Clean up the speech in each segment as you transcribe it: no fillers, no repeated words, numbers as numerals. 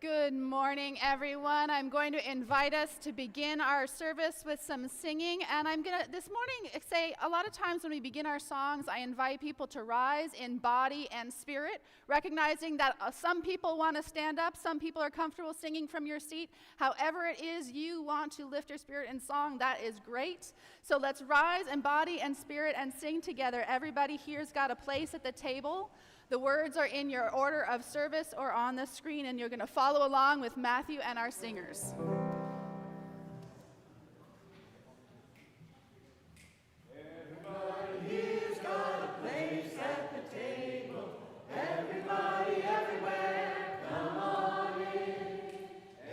Good morning, everyone. I'm going to invite us to begin our service with some singing. And I'm going to, this morning, say a lot of times when we begin our songs, I invite people to rise in body and spirit, recognizing that some people want to stand up, some people are comfortable singing from your seat. However it is you want to lift your spirit in song, that is great. So let's rise in body and spirit and sing together. Everybody here's got a place at the table. The words are in your order of service or on the screen, and you're going to follow along with Matthew and our singers. Everybody here's got a place at the table. Everybody, everywhere, come on in.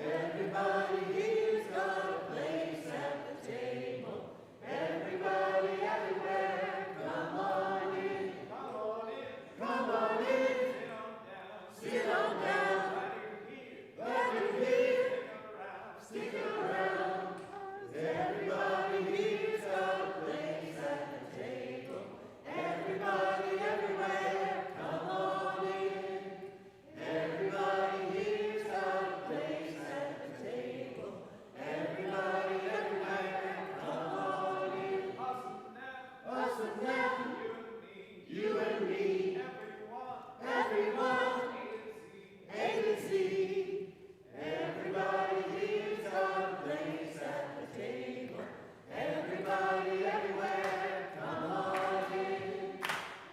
Everybody here's got a place at the table. Everybody, everywhere, come on in. Come on in. Come on in. Sit on down. Glad you're here. Stick around. Everybody here's got a place at the table. Everybody, everywhere, come on in. Everybody here's got a place at the table. Everybody, everywhere, come on in. Us and them, you and me, everyone, A to Z. Everybody here's got a place at the table. Everybody, everywhere, come on in.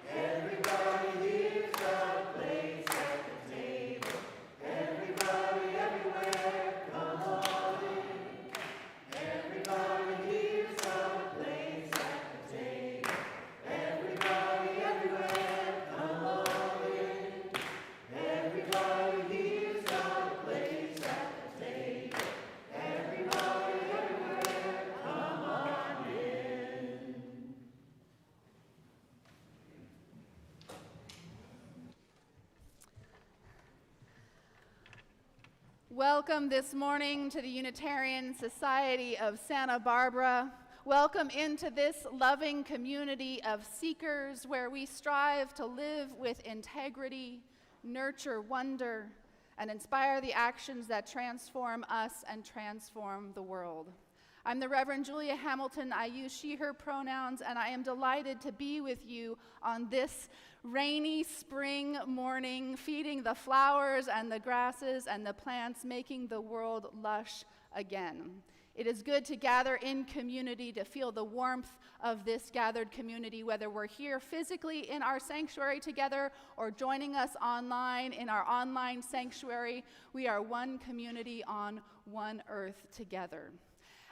Everybody here's got a place at the table. Everybody, everywhere, come on in. Everybody here's got a place at the table. Everybody, everywhere, come on in. Everybody here's got a place at the table. Everybody, everywhere, come on in. Welcome this morning to the Unitarian Society of Santa Barbara. Welcome into this loving community of seekers where we strive to live with integrity, nurture wonder, and inspire the actions that transform us and transform the world. I'm the Reverend Julia Hamilton. I use she, her pronouns, and I am delighted to be with you on this rainy spring morning, feeding the flowers and the grasses and the plants, making the world lush again. It is good to gather in community, to feel the warmth of this gathered community, whether we're here physically in our sanctuary together or joining us online in our online sanctuary. We are one community on one earth together.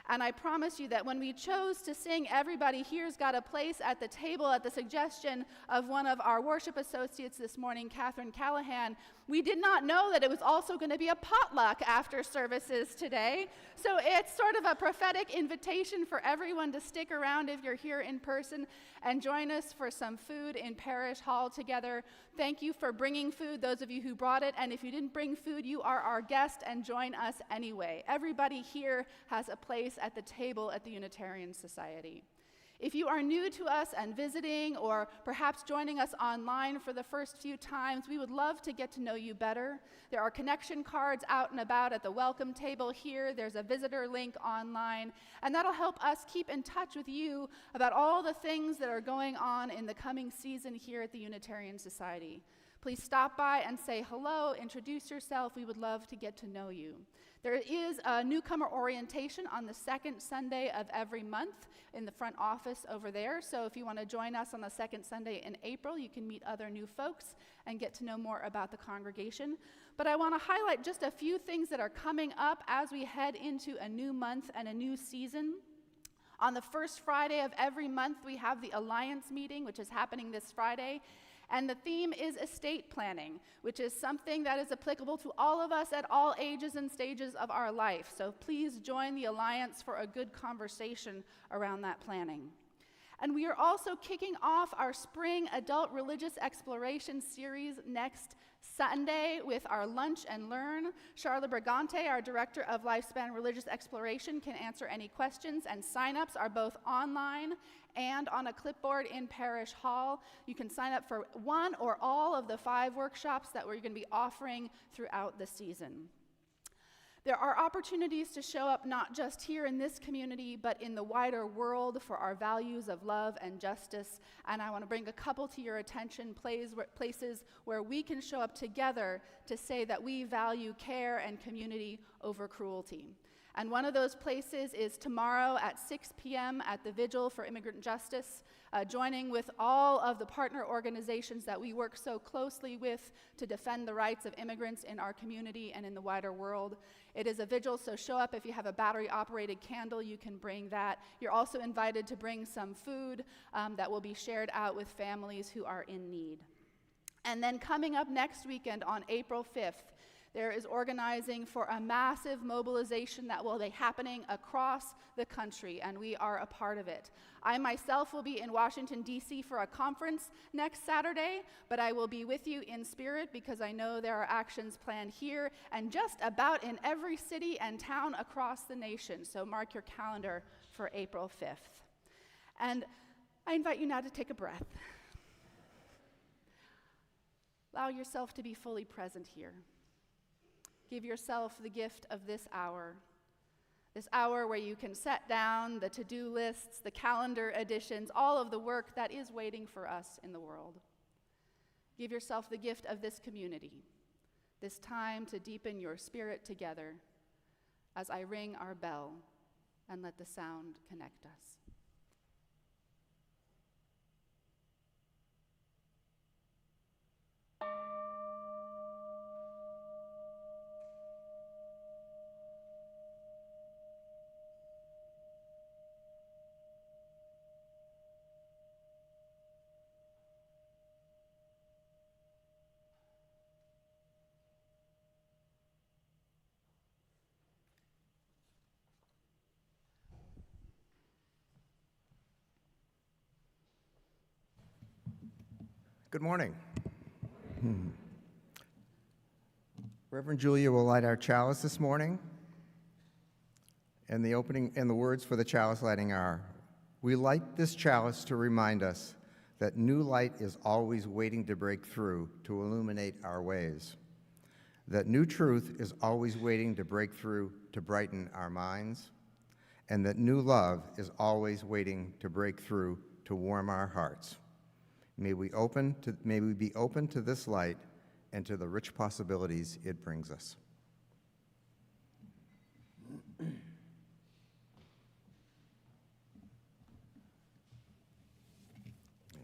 And I promise you that when we chose to sing Everybody Here's Got a Place at the Table at the suggestion of one of our worship associates this morning, Catherine Callahan, we did not know that it was also going to be a potluck after services today. So it's sort of a prophetic invitation for everyone to stick around if you're here in person and join us for some food in Parish Hall together. Thank you for bringing food, those of you who brought it. And if you didn't bring food, you are our guest and join us anyway. Everybody here has a place at the table at the Unitarian Society. If you are new to us and visiting, or perhaps joining us online for the first few times, we would love to get to know you better. There are connection cards out and about at the welcome table here. There's a visitor link online, and that'll help us keep in touch with you about all the things that are going on in the coming season here at the Unitarian Society. Please stop by and say hello, introduce yourself. We would love to get to know you. There is a newcomer orientation on the second Sunday of every month in the front office over there. So if you want to join us on the second Sunday in April, you can meet other new folks and get to know more about the congregation. But I want to highlight just a few things that are coming up as we head into a new month and a new season. On the first Friday of every month, we have the Alliance meeting, which is happening this Friday. And the theme is estate planning, which is something that is applicable to all of us at all ages and stages of our life. So please join the Alliance for a good conversation around that planning. And we are also kicking off our spring adult religious exploration series next Sunday with our Lunch and Learn. Charlotte Brigante, our Director of Lifespan Religious Exploration, can answer any questions, and sign-ups are both online and on a clipboard in Parish Hall. You can sign up for one or all of the 5 workshops that we're going to be offering throughout the season. There are opportunities to show up not just here in this community, but in the wider world for our values of love and justice. And I want to bring a couple to your attention, places where we can show up together to say that we value care and community over cruelty. And one of those places is tomorrow at 6 p.m. at the Vigil for Immigrant Justice, joining with all of the partner organizations that we work so closely with to defend the rights of immigrants in our community and in the wider world. It is a vigil, so show up. If you have a battery-operated candle, you can bring that. You're also invited to bring some food that will be shared out with families who are in need. And then coming up next weekend on April 5th, there is organizing for a massive mobilization that will be happening across the country, and we are a part of it. I myself will be in Washington, D.C. for a conference next Saturday, but I will be with you in spirit because I know there are actions planned here and just about in every city and town across the nation. So mark your calendar for April 5th. And I invite you now to take a breath. Allow yourself to be fully present here. Give yourself the gift of this hour where you can set down the to-do lists, the calendar additions, all of the work that is waiting for us in the world. Give yourself the gift of this community, this time to deepen your spirit together as I ring our bell and let the sound connect us. Good morning. Reverend Julia will light our chalice this morning. And the words for the chalice lighting are, "We light this chalice to remind us that new light is always waiting to break through to illuminate our ways. That new truth is always waiting to break through to brighten our minds. And that new love is always waiting to break through to warm our hearts. May we be open to this light and to the rich possibilities it brings us."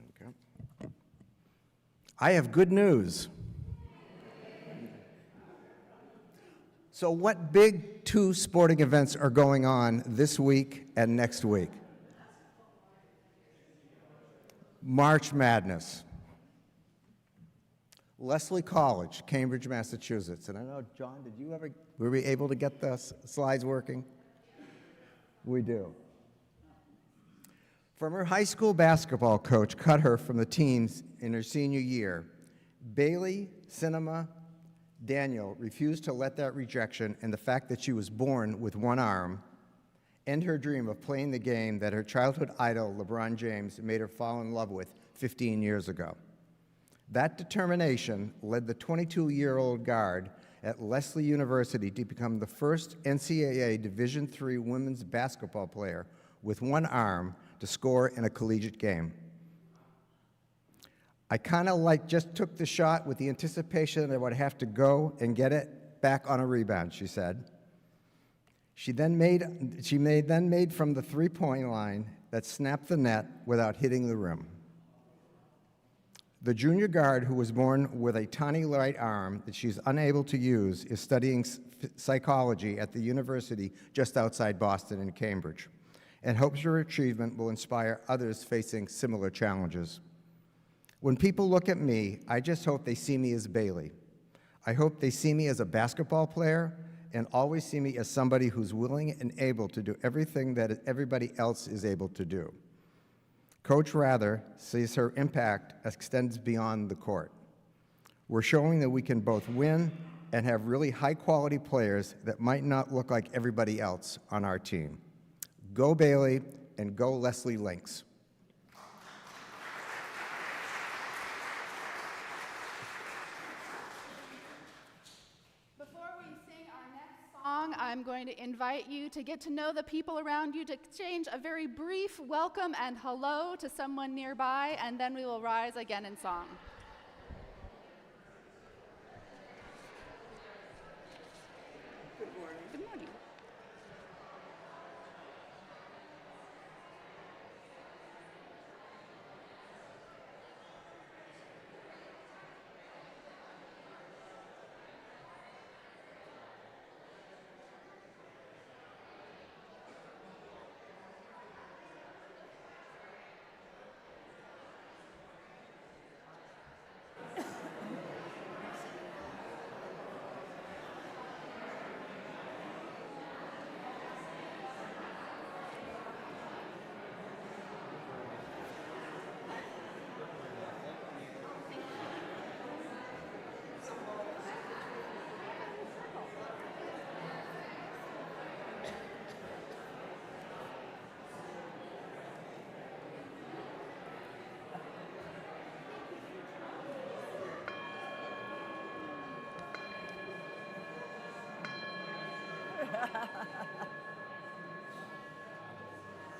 Okay. I have good news. So what big two sporting events are going on this week and next week? March Madness. Leslie College, Cambridge, Massachusetts. And I know, John, were we able to get the slides working? We do. From her high school basketball coach cut her from the teams in her senior year, Bailey Cinema Daniel refused to let that rejection and the fact that she was born with one arm end her dream of playing the game that her childhood idol, LeBron James, made her fall in love with 15 years ago. That determination led the 22-year-old guard at Lesley University to become the first NCAA Division III women's basketball player with one arm to score in a collegiate game. I kind of just took the shot with the anticipation that I would have to go and get it back on a rebound, she said. She then made from the three-point line that snapped the net without hitting the rim. The junior guard, who was born with a tiny right arm that she's unable to use, is studying psychology at the university just outside Boston in Cambridge, and hopes her achievement will inspire others facing similar challenges. When people look at me, I just hope they see me as Bailey. I hope they see me as a basketball player and always see me as somebody who's willing and able to do everything that everybody else is able to do. Coach Rather sees her impact extends beyond the court. We're showing that we can both win and have really high-quality players that might not look like everybody else on our team. Go Bailey and go Leslie Lynx. I'm going to invite you to get to know the people around you, to exchange a very brief welcome and hello to someone nearby, and then we will rise again in song. Good morning. Good morning.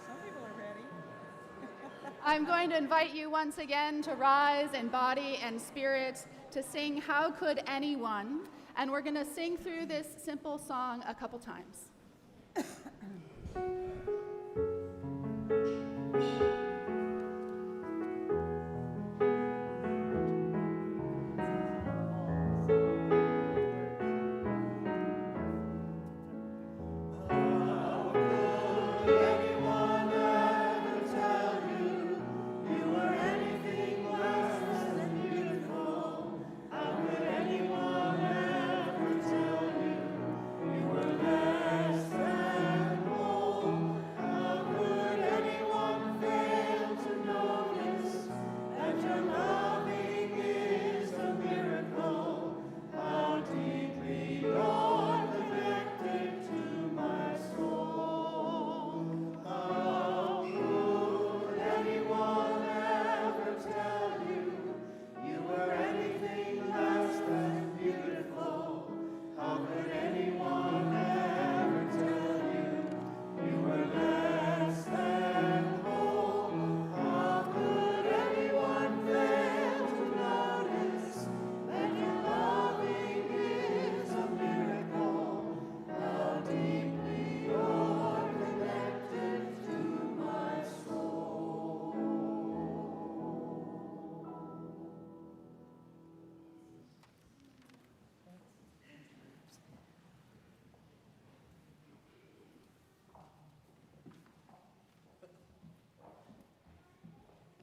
Some people are ready. I'm going to invite you once again to rise in body and spirit to sing How Could Anyone? And we're going to sing through this simple song a couple times.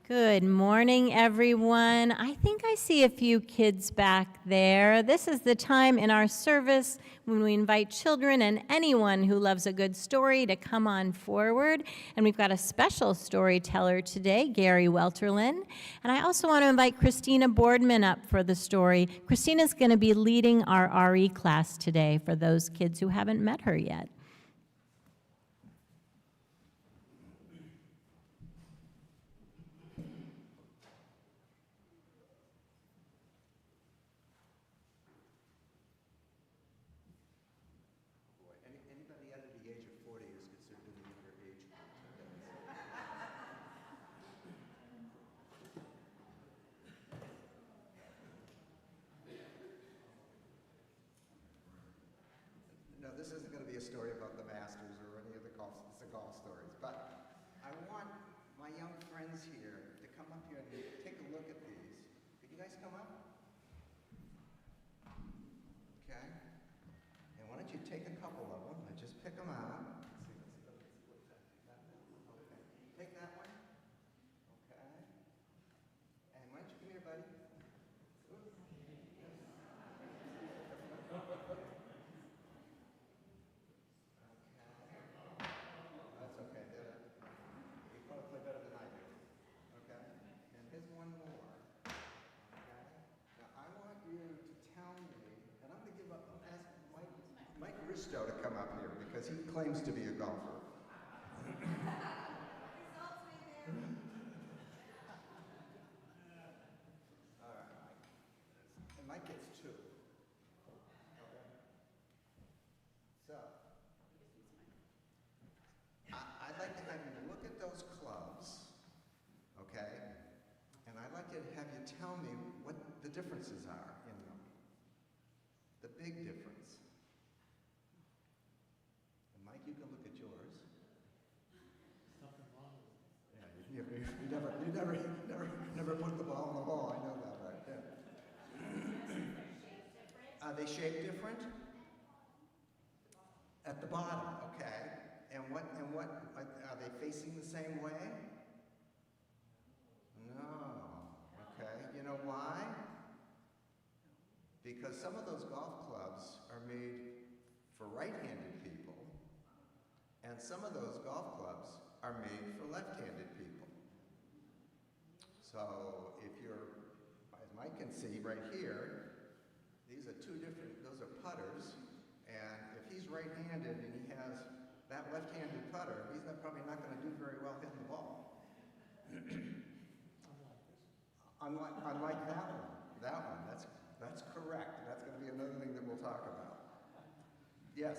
Good morning, everyone. I think I see a few kids back there. This is the time in our service when we invite children and anyone who loves a good story to come on forward. And we've got a special storyteller today, Gary Welterlin. And I also want to invite Christina Boardman up for the story. Christina's going to be leading our RE class today for those kids who haven't met her yet. Anybody under the age of 40 is considered the younger age. No, this isn't going to be a story about the Masters or any of the golf stories, but I want my young friends here to come up here and take a look at these. Could you guys come up? Okay. And why don't you take a couple of them and just pick them out. Okay. Take that one. Okay. And why don't you come here, buddy? That's okay. You probably play better than I do. Okay? And here's one more. Okay? Now I want you to tell me, and I'm going to ask Mike Risto to come up here because he claims to be a golfer. All right, Mike. And Mike gets 2. Okay? So. differences are in them. The big difference. And Mike, you can look at yours. Yeah, you never put the ball in the hole. I know that, right? Yeah. Are they shaped different? At the bottom, okay. And what are they facing the same way? No. Okay. You know why? Because some of those golf clubs are made for right-handed people, and some of those golf clubs are made for left-handed people. So if you're, as Mike can see right here, these are two different, those are putters, and if he's right-handed and he has that left-handed putter, he's probably not going to do very well hitting the ball. Unlike that one, that's correct. That's going to be another thing that we'll talk about. Yes,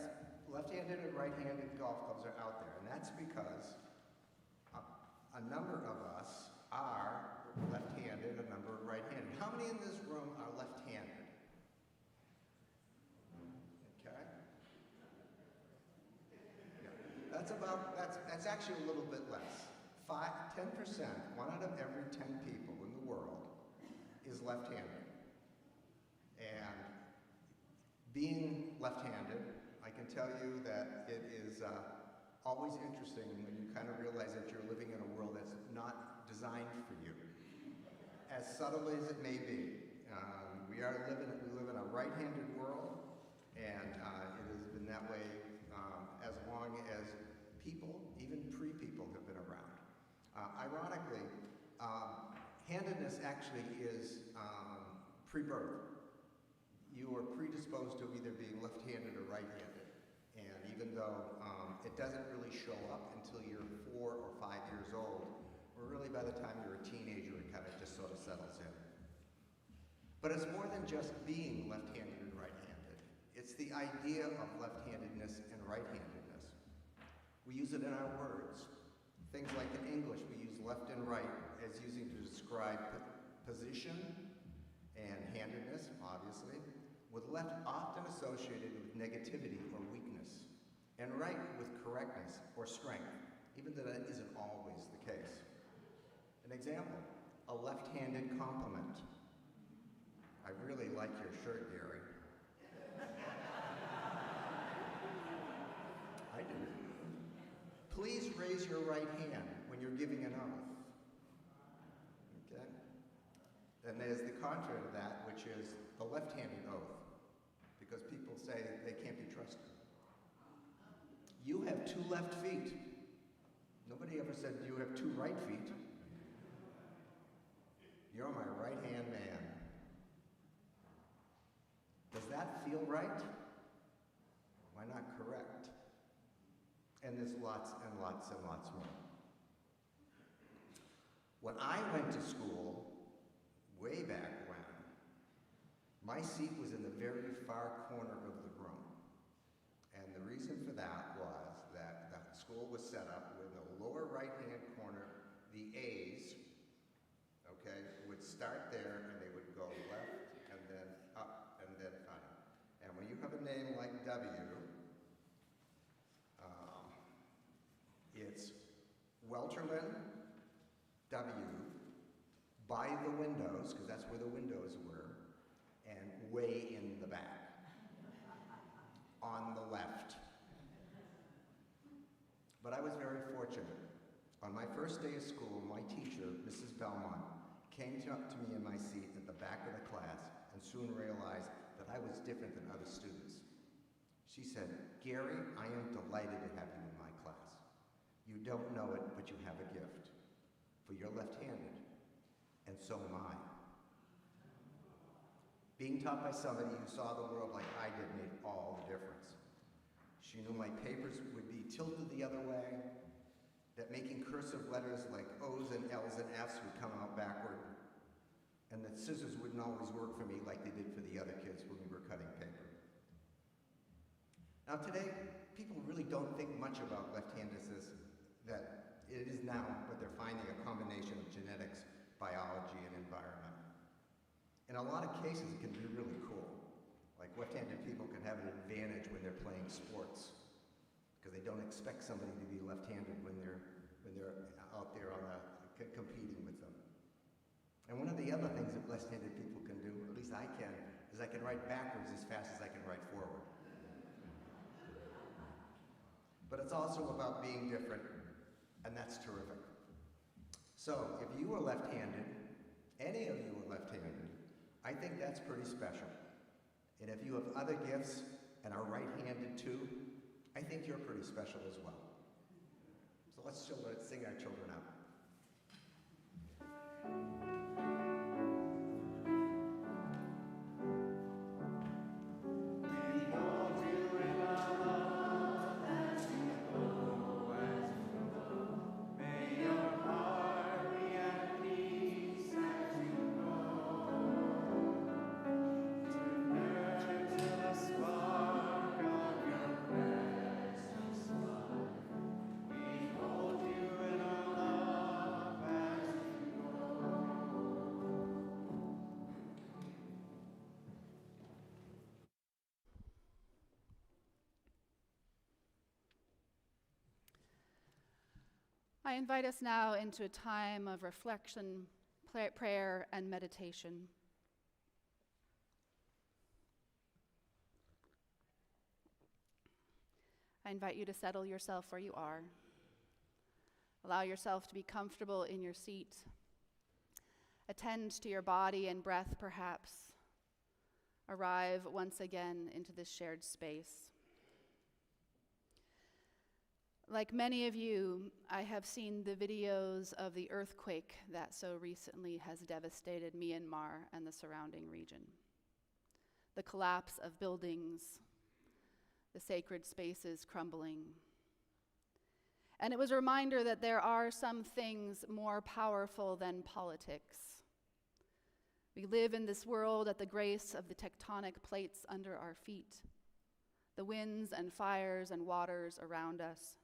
left-handed and right-handed golf clubs are out there, and that's because a number of us are left-handed, a number are right-handed. How many in this room are left-handed? Okay. Yeah. That's actually a little bit less. 10%, 1 out of every 10 people in the world is left-handed. And being left-handed, I can tell you that it is always interesting when you kind of realize that you're living in a world that's not designed for you. As subtle as it may be, we live in a right-handed world, and it has been that way as long as people, even pre-people, have been around. Ironically, handedness actually is pre-birth. You are predisposed to either being left-handed or right-handed, and even though it doesn't really show up until you're 4 or 5 years old, or really by the time you're a teenager, it kind of just sort of settles in. But it's more than just being left-handed and right-handed. It's the idea of left-handedness and right-handedness. We use it in our words. Things like in English, we use left and right as using to describe position and handedness, obviously, with left often associated with negativity or weakness, and right with correctness or strength, even though that isn't always the case. An example, a left-handed compliment. I really like your shirt, Gary. I do. Please raise your right hand when you're giving an oath. Okay? Then there's the contrary to that, which is the left-handed oath, because people say they can't be trusted. You have 2 left feet. Nobody ever said you have 2 right feet. You're my right-hand man. Does that feel right? Why not correct? And there's lots and lots and lots more. When I went to school, way back when, my seat was in the very far corner of the room. And the reason for that was that the school was set up with the lower right-hand corner, the A's, okay, would start there and they would go left and then up and then fine. And when you have a name like W, it's Welterman, W, by the windows, because that's where the windows were, and way in the back, on the left. But I was very fortunate. On my first day of school, my teacher, Mrs. Belmont, came up to me in my seat at the back of the class and soon realized that I was different than other students. She said, "Gary, I am delighted to have you in my class. You don't know it, but you have a gift. For you're left-handed, and so am I." Being taught by somebody who saw the world like I did made all the difference. She knew my papers would be tilted the other way, that making cursive letters like O's and L's and F's would come out backward, and that scissors wouldn't always work for me like they did for the other kids when we were cutting paper. Now today, people really don't think much about left-handedness, that it is now what they're finding, a combination of genetics, biology, and environment. In a lot of cases, it can be really cool. Like left-handed people can have an advantage when they're playing sports because they don't expect somebody to be left-handed when they're out there on competing with them. And one of the other things that left-handed people can do, at least I can, is I can write backwards as fast as I can write forward. But it's also about being different, and that's terrific. So if you were left-handed, any of you are left-handed, I think that's pretty special. And if you have other gifts and are right-handed too, I think you're pretty special as well. So let's sing our children out. I invite us now into a time of reflection, prayer, and meditation. I invite you to settle yourself where you are. Allow yourself to be comfortable in your seat. Attend to your body and breath, perhaps. Arrive once again into this shared space. Like many of you, I have seen the videos of the earthquake that so recently has devastated Myanmar and the surrounding region. The collapse of buildings, the sacred spaces crumbling. And it was a reminder that there are some things more powerful than politics. We live in this world at the grace of the tectonic plates under our feet, the winds and fires and waters around us.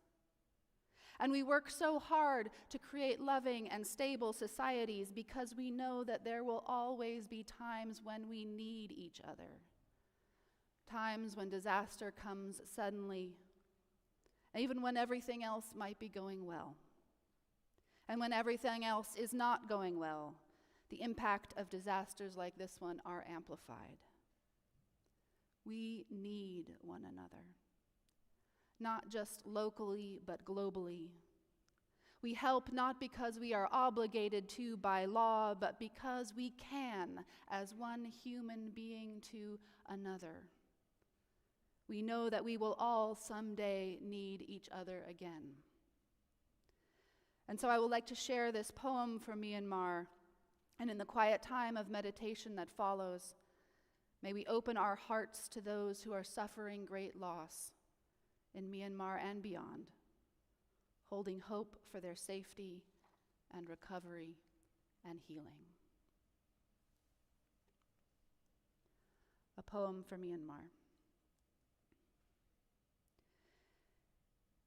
And we work so hard to create loving and stable societies because we know that there will always be times when we need each other. Times when disaster comes suddenly, even when everything else might be going well. And when everything else is not going well, the impact of disasters like this one are amplified. We need one another. Not just locally, but globally. We help not because we are obligated to by law, but because we can as one human being to another. We know that we will all someday need each other again. And so I would like to share this poem from Myanmar, and in the quiet time of meditation that follows, may we open our hearts to those who are suffering great loss in Myanmar and beyond, holding hope for their safety and recovery and healing. A poem for Myanmar.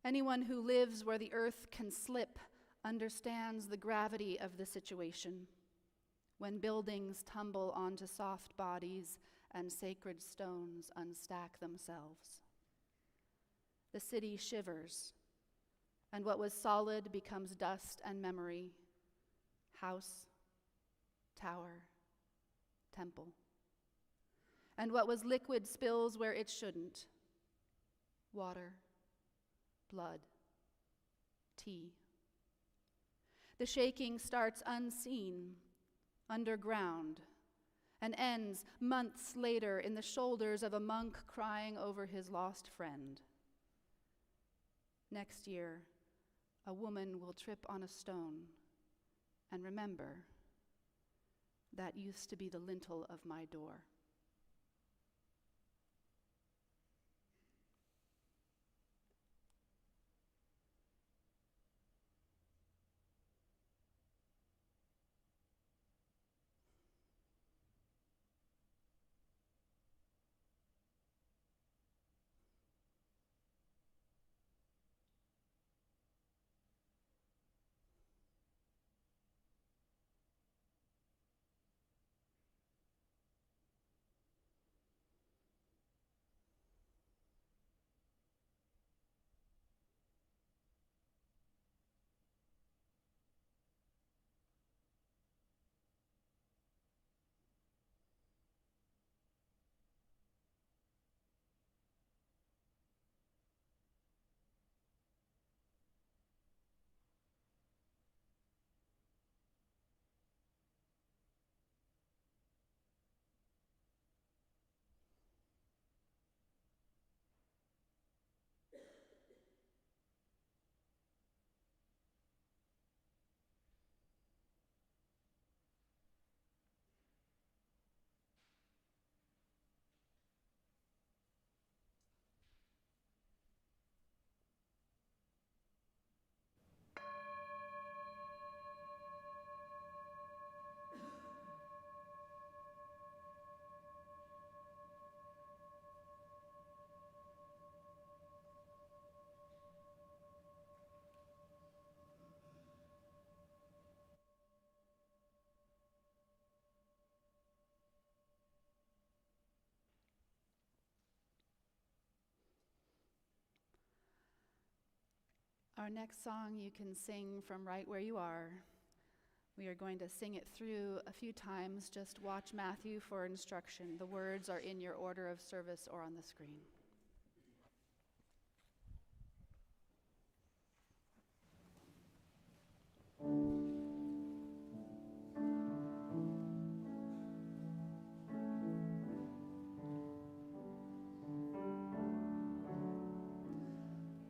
Anyone who lives where the earth can slip understands the gravity of the situation when buildings tumble onto soft bodies and sacred stones unstack themselves. The city shivers, and what was solid becomes dust and memory, house, tower, temple. And what was liquid spills where it shouldn't, water, blood, tea. The shaking starts unseen, underground, and ends months later in the shoulders of a monk crying over his lost friend. Next year, a woman will trip on a stone and remember, that used to be the lintel of my door. Our next song you can sing from right where you are. We are going to sing it through a few times. Just watch Matthew for instruction. The words are in your order of service or on the screen.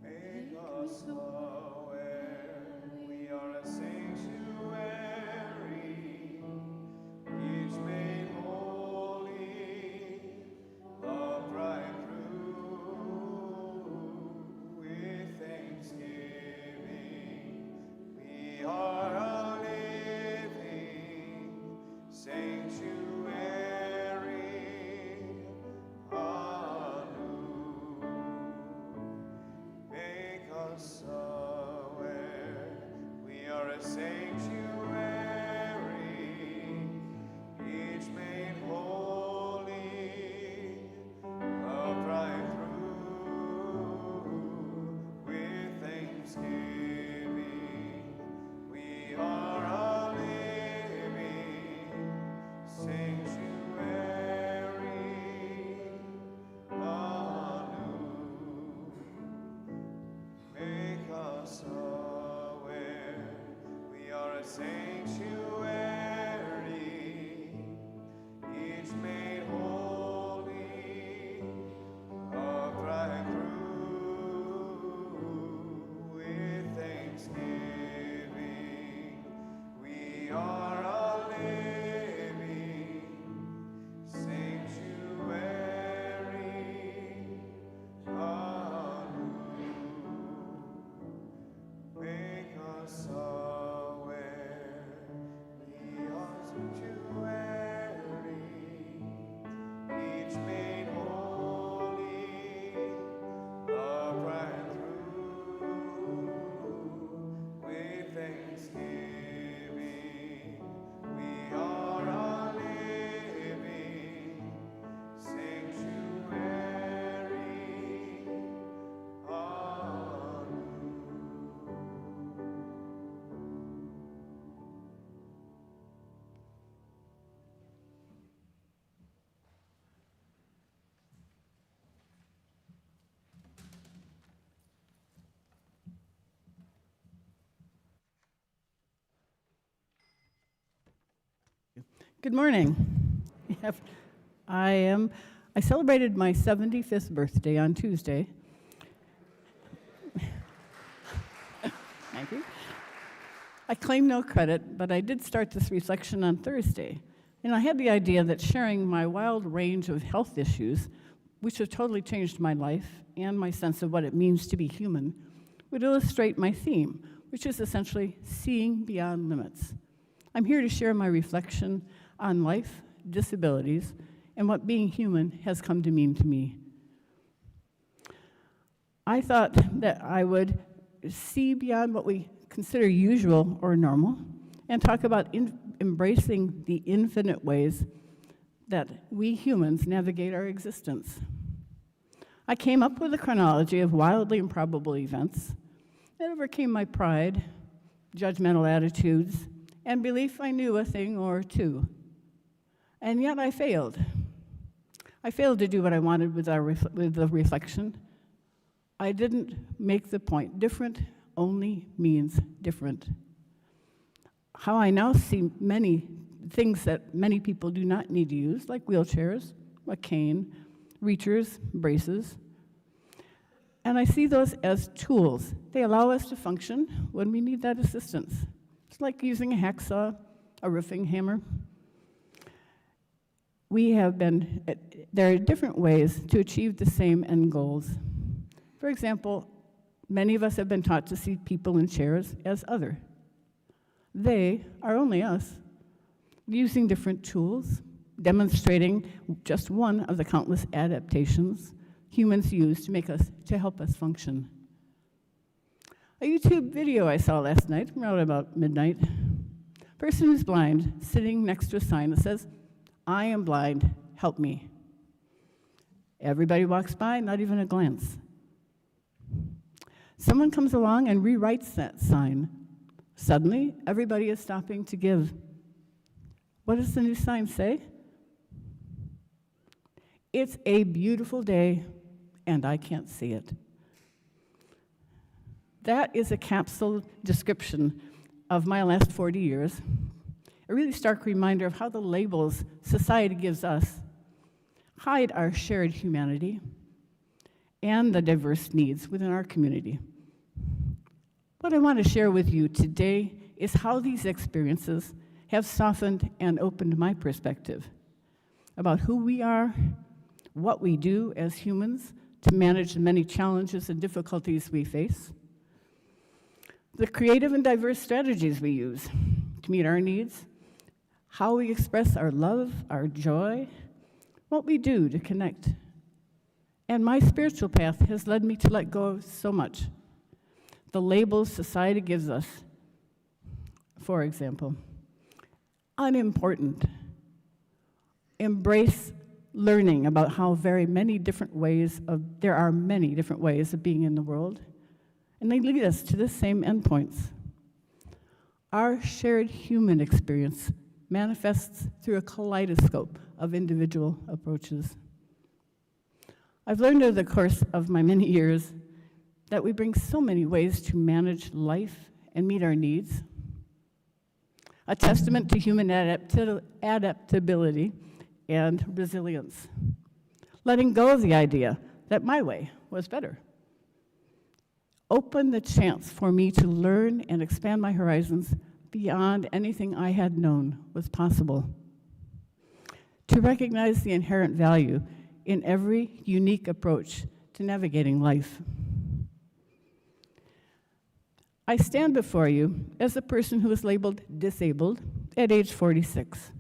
Make us aware we are a sanctuary, each made holy, love right through. With thanksgiving, we are a living sanctuary, anew. Make us aware we are a sanctuary, each made holy, love right through. With thanksgiving, we are a living sanctuary, anew. Make us aware we are a sanctuary, each made holy, love right through. With thanksgiving, we are a living sanctuary, anew. Make us aware we are sanctuary, each made holy, love right through. With thanksgiving, we are a living sanctuary, anew. Good morning. I celebrated my 75th birthday on Tuesday. Thank you. I claim no credit, but I did start this reflection on Thursday. And I had the idea that sharing my wild range of health issues, which have totally changed my life and my sense of what it means to be human, would illustrate my theme, which is essentially seeing beyond limits. I'm here to share my reflection on life, disabilities, and what being human has come to mean to me. I thought that I would see beyond what we consider usual or normal and talk about embracing the infinite ways that we humans navigate our existence. I came up with a chronology of wildly improbable events that overcame my pride, judgmental attitudes, and belief I knew a thing or two. And yet I failed. I failed to do what I wanted with the reflection. I didn't make the point. Different only means different. How I now see many things that many people do not need to use, like wheelchairs, a cane, reachers, braces. And I see those as tools. They allow us to function when we need that assistance. It's like using a hacksaw, a roofing hammer. There are different ways to achieve the same end goals. For example, many of us have been taught to see people in chairs as other. They are only us, using different tools, demonstrating just one of the countless adaptations humans use to help us function. A YouTube video I saw last night, around about midnight, a person who's blind sitting next to a sign that says, "I am blind, help me." Everybody walks by, not even a glance. Someone comes along and rewrites that sign. Suddenly, everybody is stopping to give. What does the new sign say? It's a beautiful day, and I can't see it. That is a capsule description of my last 40 years, a really stark reminder of how the labels society gives us hide our shared humanity and the diverse needs within our community. What I want to share with you today is how these experiences have softened and opened my perspective about who we are, what we do as humans to manage the many challenges and difficulties we face, the creative and diverse strategies we use to meet our needs, how we express our love, our joy, what we do to connect. And my spiritual path has led me to let go of so much. The labels society gives us, for example, unimportant. Embrace learning about how there are many different ways of being in the world, and they lead us to the same endpoints. Our shared human experience manifests through a kaleidoscope of individual approaches. I've learned over the course of my many years that we bring so many ways to manage life and meet our needs. A testament to human adaptability and resilience. Letting go of the idea that my way was better opened the chance for me to learn and expand my horizons beyond anything I had known was possible. To recognize the inherent value in every unique approach to navigating life. I stand before you as a person who was labeled disabled at age 46.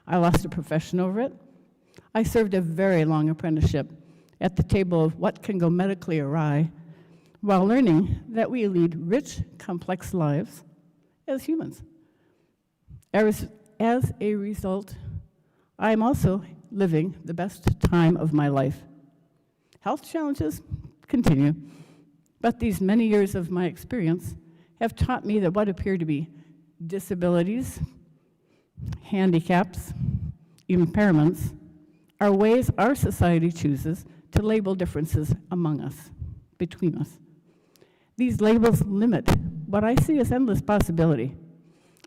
I lost a profession over it. I served a very long apprenticeship at the table of what can go medically awry while learning that we lead rich, complex lives as humans. As a result, I am also living the best time of my life. Health challenges continue, but these many years of my experience have taught me that what appear to be disabilities, handicaps, impairments, are ways our society chooses to label differences among us, between us. These labels limit what I see as endless possibility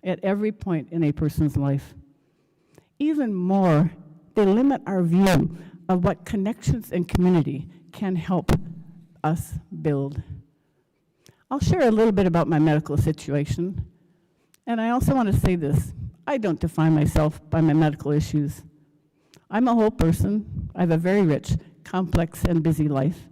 at every point in a person's life. Even more, they limit our view of what connections and community can help us build. I'll share a little bit about my medical situation, and I also want to say this. I don't define myself by my medical issues. I'm a whole person. I have a very rich, complex, and busy life.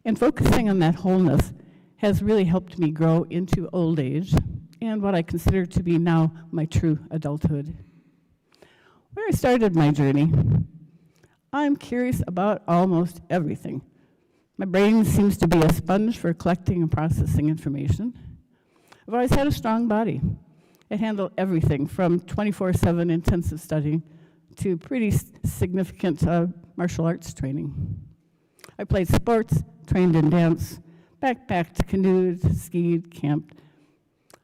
And focusing on that wholeness has really helped me grow into old age and what I consider to be now my true adulthood. Where I started my journey, I'm curious about almost everything. My brain seems to be a sponge for collecting and processing information. I've always had a strong body. It handled everything from 24/7 intensive studying to pretty significant martial arts training. I played sports, trained in dance, backpacked, canoed, skied, camped.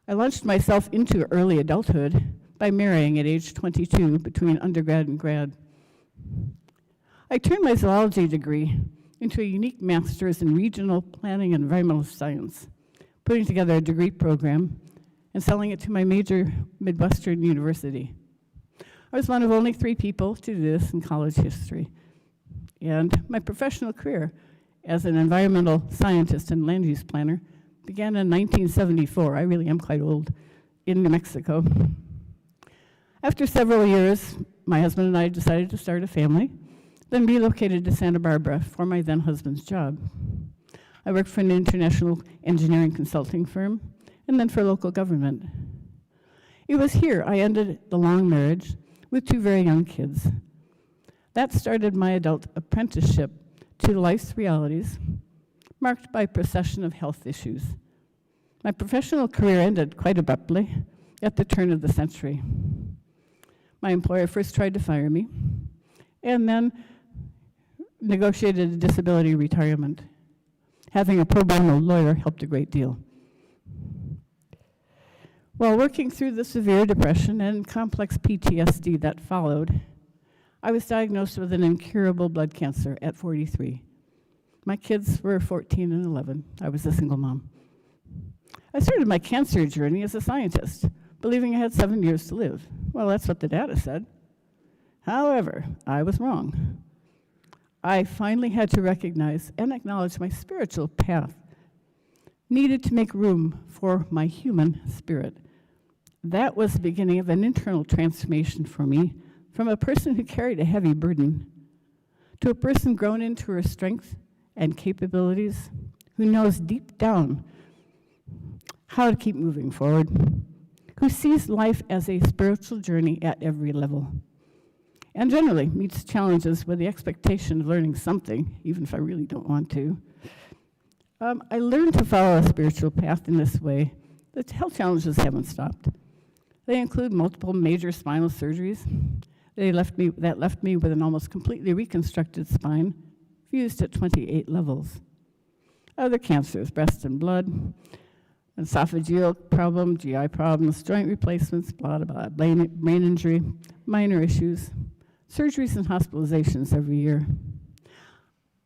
I launched myself into early adulthood by marrying at age 22 between undergrad and grad. I turned my zoology degree into a unique master's in regional planning and environmental science, putting together a degree program and selling it to my major Midwestern university. I was one of only 3 people to do this in college history. And my professional career as an environmental scientist and land use planner began in 1974. I really am quite old, in New Mexico. After several years, my husband and I decided to start a family, then relocated to Santa Barbara for my then husband's job. I worked for an international engineering consulting firm, and then for local government. It was here I ended the long marriage with 2 very young kids. That started my adult apprenticeship to life's realities, marked by a procession of health issues. My professional career ended quite abruptly at the turn of the century. My employer first tried to fire me, and then negotiated a disability retirement. Having a pro bono lawyer helped a great deal. While working through the severe depression and complex PTSD that followed, I was diagnosed with an incurable blood cancer at 43. My kids were 14 and 11. I was a single mom. I started my cancer journey as a scientist, believing I had 7 years to live. Well, that's what the data said. However, I was wrong. I finally had to recognize and acknowledge my spiritual path needed to make room for my human spirit. That was the beginning of an internal transformation for me, from a person who carried a heavy burden to a person grown into her strength and capabilities, who knows deep down how to keep moving forward, who sees life as a spiritual journey at every level, and generally meets challenges with the expectation of learning something, even if I really don't want to. I learned to follow a spiritual path in this way. The health challenges haven't stopped. They include multiple major spinal surgeries. That left me with an almost completely reconstructed spine, fused at 28 levels. Other cancers, breast and blood, esophageal problem, GI problems, joint replacements, blah, blah, blah, brain injury, minor issues, surgeries and hospitalizations every year.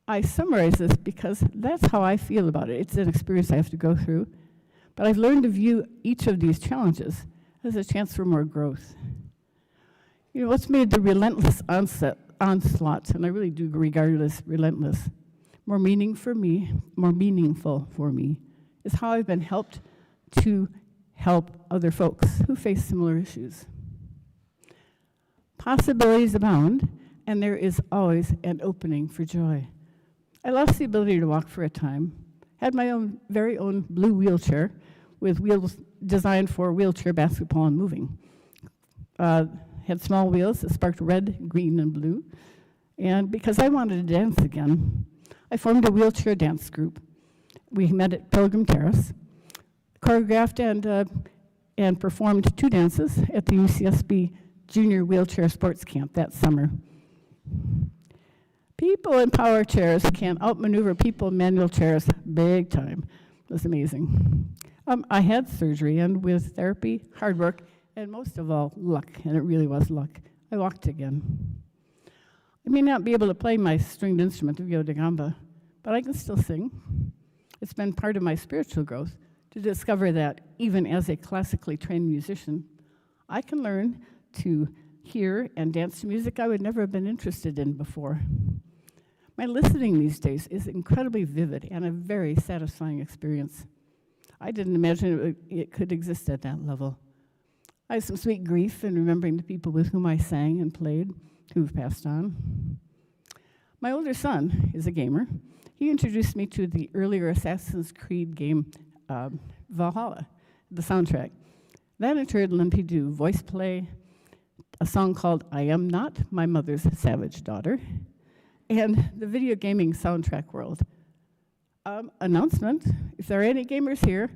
I summarize this because that's how I feel about it. It's an experience I have to go through, but I've learned to view each of these challenges as a chance for more growth. You know, what's made the relentless onslaught, and I really do regard it as relentless, more meaningful for me, is how I've been helped to help other folks who face similar issues. Possibilities abound, and there is always an opening for joy. I lost the ability to walk for a time, had my very own blue wheelchair with wheels designed for wheelchair basketball and moving. Had small wheels that sparked red, green, and blue. And because I wanted to dance again, I formed a wheelchair dance group. We met at Pilgrim Terrace, choreographed and performed 2 dances at the UCSB Junior Wheelchair Sports Camp that summer. People in power chairs can outmaneuver people in manual chairs big time. It was amazing. I had surgery, and with therapy, hard work, and most of all, luck, and it really was luck, I walked again. I may not be able to play my stringed instrument, the viola da gamba, but I can still sing. It's been part of my spiritual growth to discover that even as a classically trained musician, I can learn to hear and dance to music I would never have been interested in before. My listening these days is incredibly vivid and a very satisfying experience. I didn't imagine it could exist at that level. I have some sweet grief in remembering the people with whom I sang and played who've passed on. My older son is a gamer. He introduced me to the earlier Assassin's Creed game, Valhalla, the soundtrack. That in turn led me to voice play, a song called I Am Not My Mother's Savage Daughter, and the video gaming soundtrack world. Announcement, if there are any gamers here,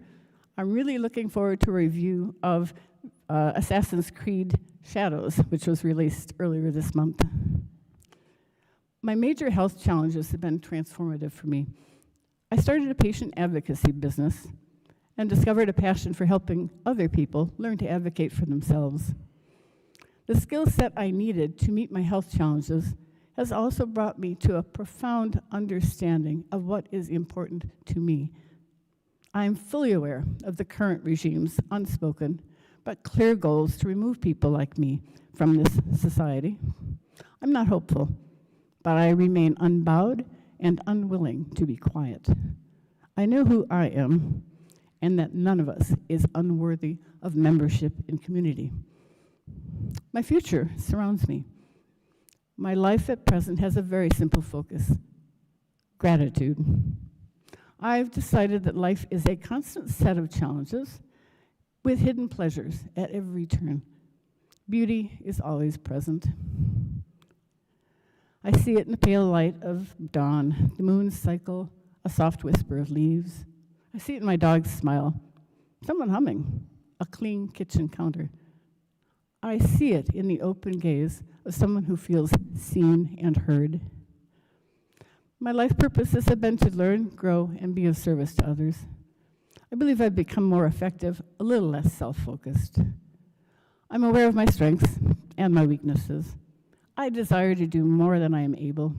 I'm really looking forward to a review of Assassin's Creed Shadows, which was released earlier this month. My major health challenges have been transformative for me. I started a patient advocacy business and discovered a passion for helping other people learn to advocate for themselves. The skill set I needed to meet my health challenges has also brought me to a profound understanding of what is important to me. I am fully aware of the current regime's unspoken but clear goals to remove people like me from this society. I'm not hopeful, but I remain unbowed and unwilling to be quiet. I know who I am and that none of us is unworthy of membership in community. My future surrounds me. My life at present has a very simple focus: gratitude. I've decided that life is a constant set of challenges with hidden pleasures at every turn. Beauty is always present. I see it in the pale light of dawn, the moon's cycle, a soft whisper of leaves. I see it in my dog's smile, someone humming, a clean kitchen counter. I see it in the open gaze of someone who feels seen and heard. My life purposes have been to learn, grow, and be of service to others. I believe I've become more effective, a little less self-focused. I'm aware of my strengths and my weaknesses. I desire to do more than I am able.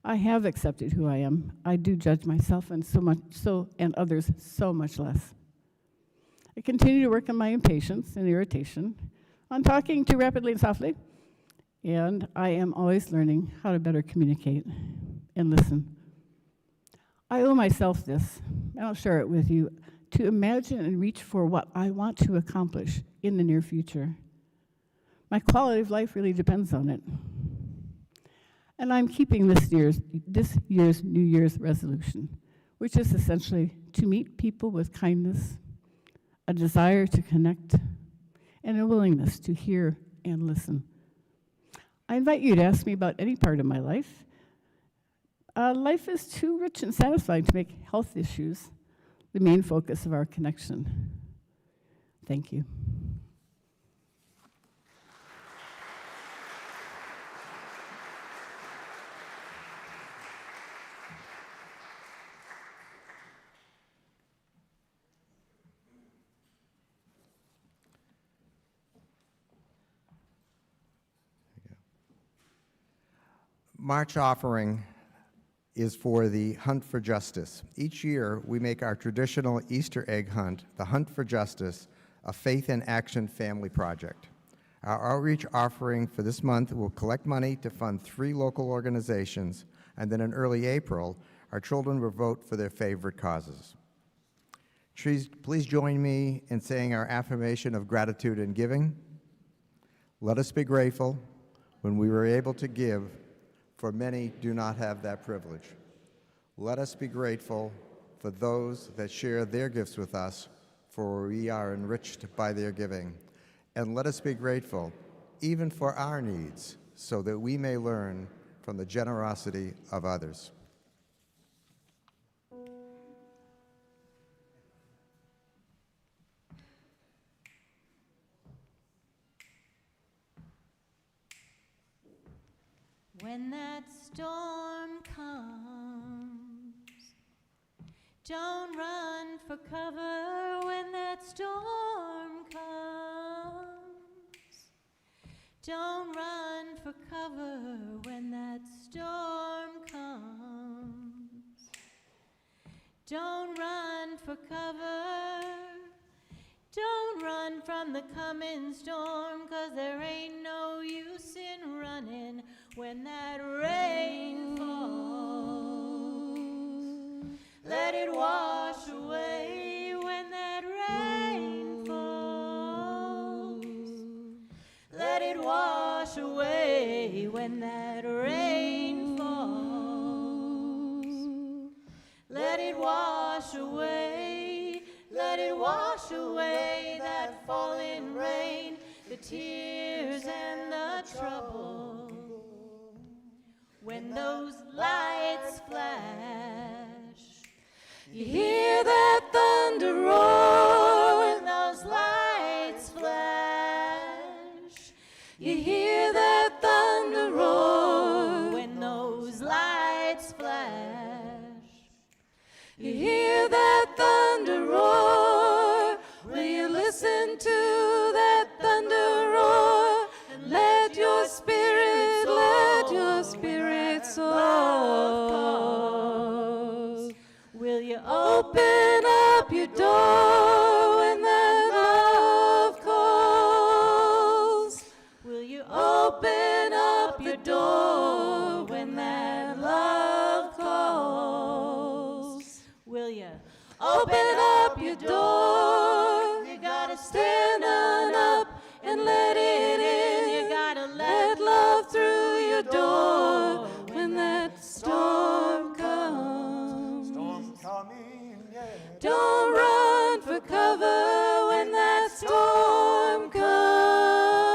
I have accepted who I am. I do judge myself and and others so much less. I continue to work on my impatience and irritation, on talking too rapidly and softly, and I am always learning how to better communicate and listen. I owe myself this, and I'll share it with you, to imagine and reach for what I want to accomplish in the near future. My quality of life really depends on it. And I'm keeping this year's New Year's resolution, which is essentially to meet people with kindness, a desire to connect, and a willingness to hear and listen. I invite you to ask me about any part of my life. Life is too rich and satisfying to make health issues the main focus of our connection. Thank you. March offering is for the Hunt for Justice. Each year, we make our traditional Easter egg hunt, the Hunt for Justice, a faith in action family project. Our outreach offering for this month will collect money to fund 3 local organizations, and then in early April, our children will vote for their favorite causes. Please join me in saying our affirmation of gratitude and giving. Let us be grateful when we were able to give, for many do not have that privilege. Let us be grateful for those that share their gifts with us, for we are enriched by their giving. And let us be grateful even for our needs, so that we may learn from the generosity of others. When that storm comes, don't run for cover. When that storm comes, don't run for cover. When that storm comes, don't run for cover. Don't run from the coming storm, 'cause there ain't no use in running when that rain falls. Let it wash away when that rain falls. Let it wash away when that rain falls. Let it wash away. Let it wash away that falling rain, the tears and the trouble. When those lights flash, you hear that thunder roar. When those lights flash, you hear that thunder roar. When those lights flash, you hear that thunder roar. Will you listen to that thunder roar? And let your spirit soar. Will you open up your door when that love calls? Will you open up your door when that love calls? Will you open up your door? You gotta stand on up and let it in. You gotta let love through your door when that storm comes. Storm coming, yeah. Don't run for cover when that storm comes.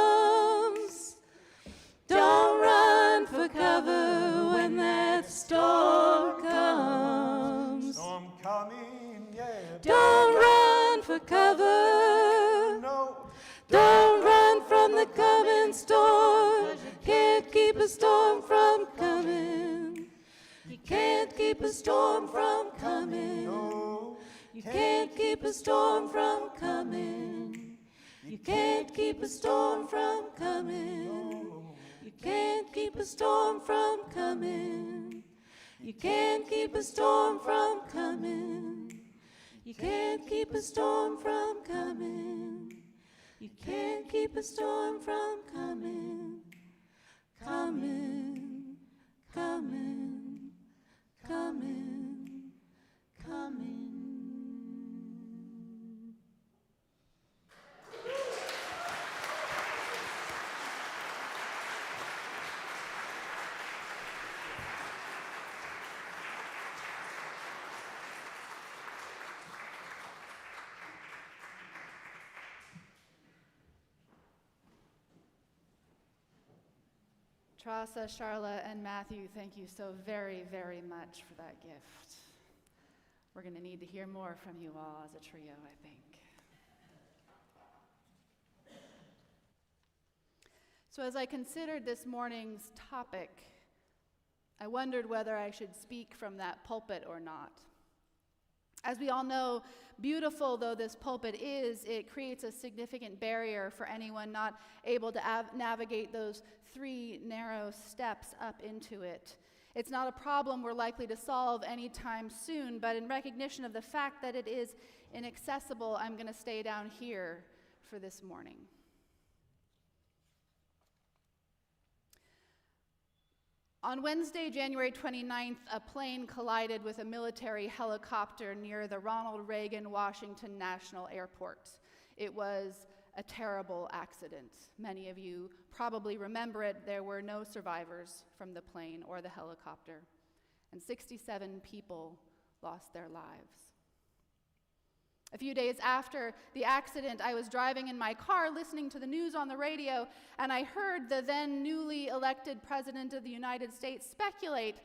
Don't run for cover when that storm comes. Storm coming, yeah. Don't run for cover. No. Don't run from the coming storm. Can't keep a storm from coming. storm from coming. You can't keep a storm from coming. You can't keep a storm from coming. You can't keep a storm from coming. You can't keep a storm from coming. You can't keep a storm from coming. You can't keep a storm from coming. Coming, coming, coming, coming. Trasa, Charla, and Matthew, thank you so very, very much for that gift. We're going to need to hear more from you all as a trio, I think. So as I considered this morning's topic, I wondered whether I should speak from that pulpit or not. As we all know, beautiful though this pulpit is, it creates a significant barrier for anyone not able to navigate those 3 narrow steps up into it. It's not a problem we're likely to solve anytime soon, but in recognition of the fact that it is inaccessible, I'm going to stay down here for this morning. On Wednesday, January 29th, a plane collided with a military helicopter near the Ronald Reagan Washington National Airport. It was a terrible accident. Many of you probably remember it. There were no survivors from the plane or the helicopter, and 67 people lost their lives. A few days after the accident, I was driving in my car listening to the news on the radio, and I heard the then newly elected President of the United States speculate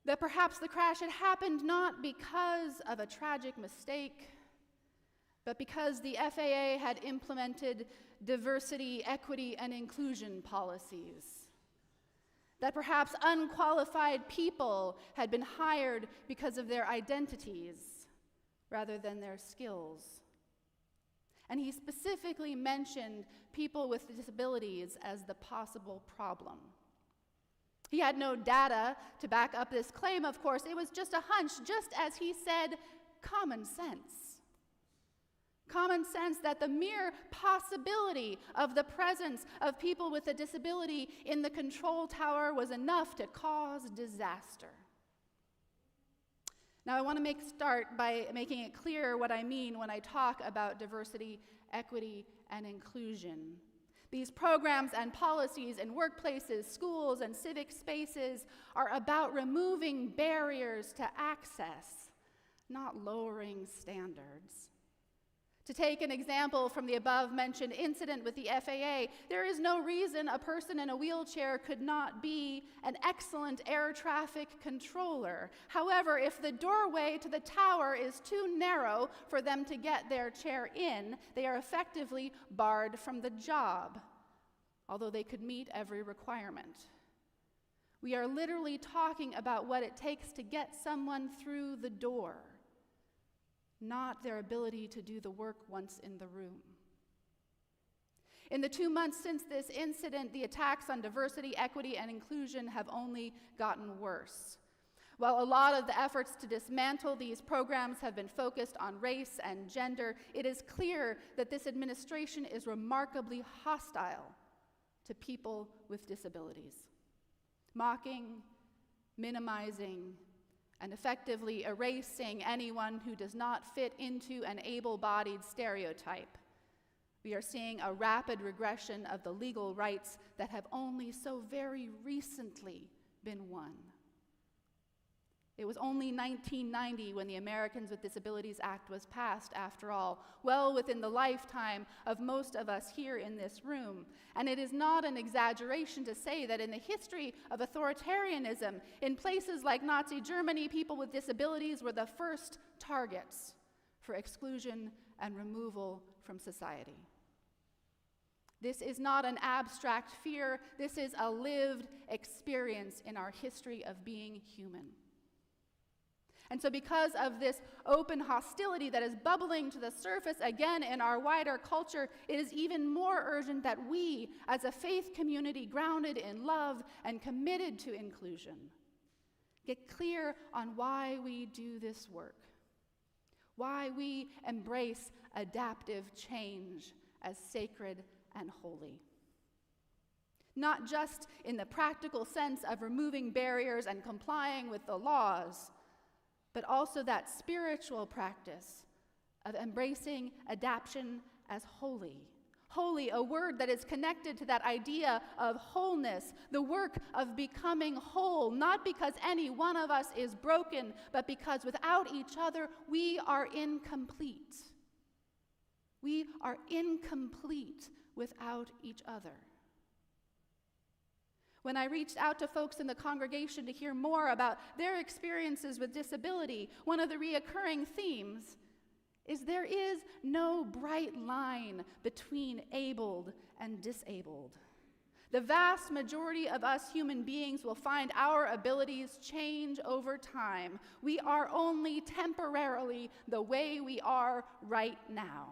that perhaps the crash had happened not because of a tragic mistake, but because the FAA had implemented diversity, equity, and inclusion policies. That perhaps unqualified people had been hired because of their identities rather than their skills. And he specifically mentioned people with disabilities as the possible problem. He had no data to back up this claim, of course. It was just a hunch, just as he said, common sense. Common sense that the mere possibility of the presence of people with a disability in the control tower was enough to cause disaster. Now, I want to start by making it clear what I mean when I talk about diversity, equity, and inclusion. These programs and policies in workplaces, schools, and civic spaces are about removing barriers to access, not lowering standards. To take an example from the above-mentioned incident with the FAA, there is no reason a person in a wheelchair could not be an excellent air traffic controller. However, if the doorway to the tower is too narrow for them to get their chair in, they are effectively barred from the job, although they could meet every requirement. We are literally talking about what it takes to get someone through the door, not their ability to do the work once in the room. In the 2 months since this incident, the attacks on diversity, equity, and inclusion have only gotten worse. While a lot of the efforts to dismantle these programs have been focused on race and gender, it is clear that this administration is remarkably hostile to people with disabilities, mocking, minimizing, and effectively erasing anyone who does not fit into an able-bodied stereotype. We are seeing a rapid regression of the legal rights that have only so very recently been won. It was only 1990 when the Americans with Disabilities Act was passed, after all, well within the lifetime of most of us here in this room. And it is not an exaggeration to say that in the history of authoritarianism, in places like Nazi Germany, people with disabilities were the first targets for exclusion and removal from society. This is not an abstract fear. This is a lived experience in our history of being human. And so because of this open hostility that is bubbling to the surface again in our wider culture, it is even more urgent that we, as a faith community grounded in love and committed to inclusion, get clear on why we do this work, why we embrace adaptive change as sacred and holy. Not just in the practical sense of removing barriers and complying with the laws, but also that spiritual practice of embracing adaptation as holy. Holy, a word that is connected to that idea of wholeness, the work of becoming whole, not because any one of us is broken, but because without each other, we are incomplete. We are incomplete without each other. When I reached out to folks in the congregation to hear more about their experiences with disability, one of the reoccurring themes is there is no bright line between abled and disabled. The vast majority of us human beings will find our abilities change over time. We are only temporarily the way we are right now.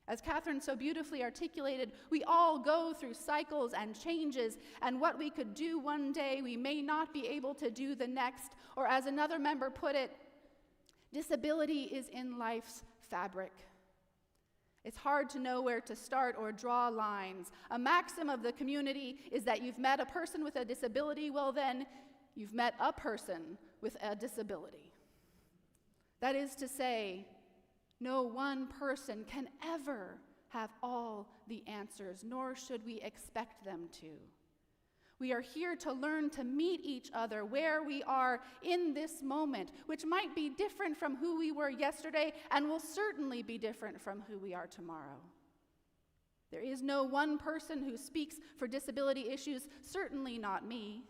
As Catherine so beautifully articulated, we all go through cycles and changes, and what we could do one day, we may not be able to do the next, or as another member put it, disability is in life's fabric. It's hard to know where to start or draw lines. A maxim of the community is that you've met a person with a disability, well then, you've met a person with a disability. That is to say, no one person can ever have all the answers, nor should we expect them to. We are here to learn to meet each other where we are in this moment, which might be different from who we were yesterday and will certainly be different from who we are tomorrow. There is no one person who speaks for disability issues, certainly not me.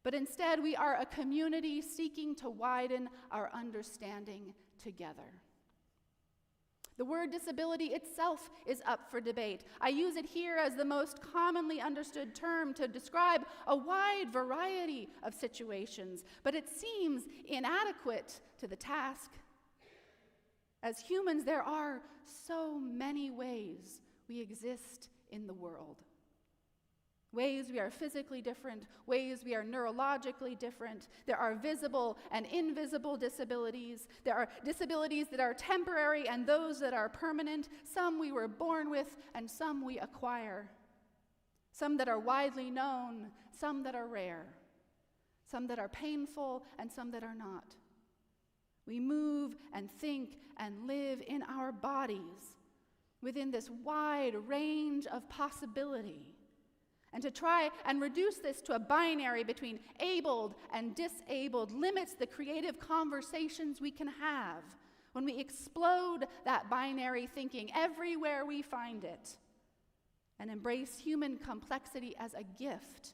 But instead, we are a community seeking to widen our understanding together. The word disability itself is up for debate. I use it here as the most commonly understood term to describe a wide variety of situations, but it seems inadequate to the task. As humans, there are so many ways we exist in the world. Ways we are physically different, ways we are neurologically different. There are visible and invisible disabilities. There are disabilities that are temporary and those that are permanent. Some we were born with and some we acquire. Some that are widely known, some that are rare. Some that are painful and some that are not. We move and think and live in our bodies within this wide range of possibility. And to try and reduce this to a binary between abled and disabled limits the creative conversations we can have when we explode that binary thinking everywhere we find it and embrace human complexity as a gift